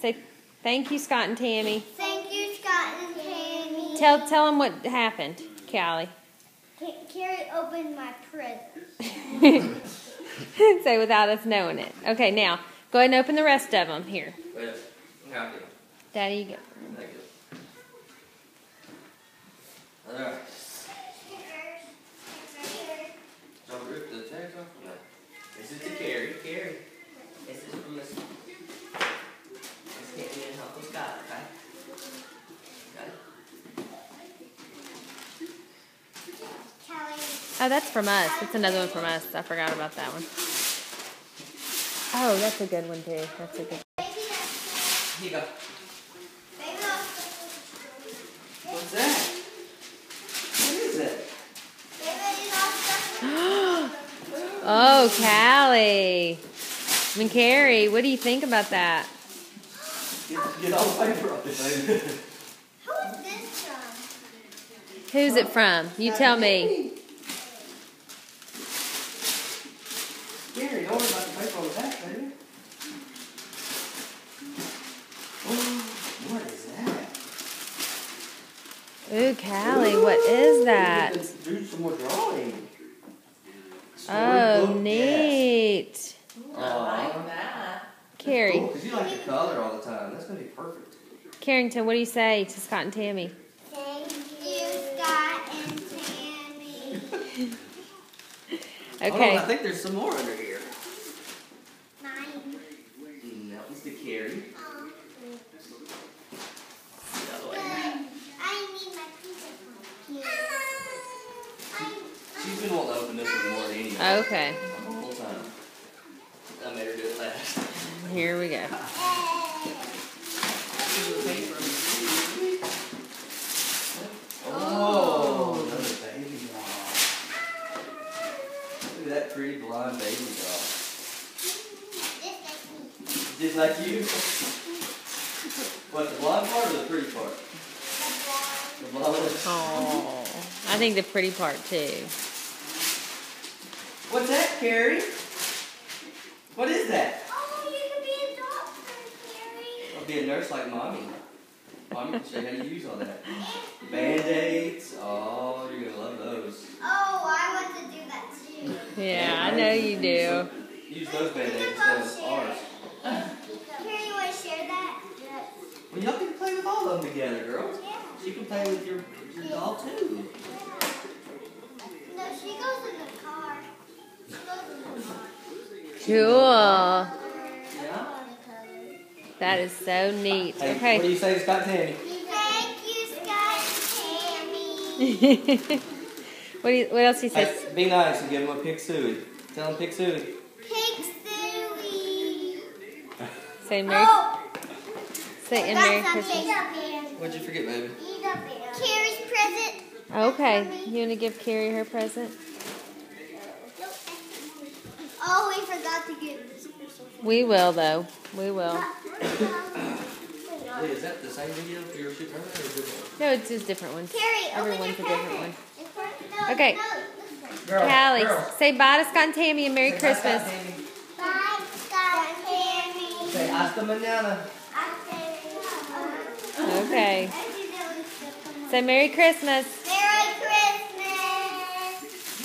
Say thank you, Scott and Tammy. Thank you, Scott and Tammy. Tell them what happened, Callie. Carrie opened my present. Say without us knowing it. Okay, now go ahead and open the rest of them. Here. Wait, happy. Daddy, you go. Thank you. Alright. Don't rip the tags off. No. This is to Carrie. Carrie. This is from Miss Tammy and Uncle Scott, okay? Got it? Oh, that's from us. That's another one from us. I forgot about that one. Oh, that's a good one too. That's a good one. Here you go. What's that? What is that? Oh, Callie. I mean, Carrie, what do you think about that? Get all the paper off this thing. Who is this from? Who's it from? You tell me. Gary, don't worry about the paper on the back, baby. Oh, what is that? Ooh, Callie, what is that? Let's do some more drawing. Oh, Storybook, neat. Yes. I like that. Carrie. Cool, because you like to color all the time. That's going to be perfect. Carrington, what do you say to Scott and Tammy? Thank you, Scott and Tammy. Hold on, Okay. I think there's some more under here. Mine. That was the Carrie. The other way. I need my pizza from here. She's been wanting to open this one more than anyone. Okay. The whole time. I made her do it last. Here we go. Oh, another baby doll. Look at that pretty blonde baby doll. Just like you? What, the blonde part or the pretty part? The blonde one? Oh, I think the pretty part too. What's that, Carrie? What is that? Oh, you can be a doctor, Carrie. I'll be a nurse like Mommy. Mommy can show you how to use all that. Band-aids. Oh, you're going to love those. Oh, I want to do that too. Yeah, I know you do. Use those Band-aids instead of ours. Carrie, you want to share that? Yes. Well, y'all can play with all of them together, girls. Yeah. So you can play with your doll, too. No, she goes in the car. She goes in the car. Cool. Yeah? That is so neat. Hey, what do Okay. you say to Scott and Tammy? Thank you, Scott and Tammy. What else do you say? Hey, be nice and give him a pig suey. Tell him pig suey. Pig Suey. Say Merry. Oh, Say and Merry Christmas. What'd you forget, baby? Carrie's present. Okay. You want to give Carrie her present? Oh, we forgot to give this person. We will, though. We will. Hey, is that the same video you were shooting earlier or a different one? No, it's just different ones. Carrie, Everyone's a open your different one. present. Okay. No, Girl, Callie, girl. say bye to Scott and Tammy and Merry Say bye, Christmas. Scott and Tammy. bye, Scott and Tammy. Say hasta mañana. Okay. Say Merry Christmas. Merry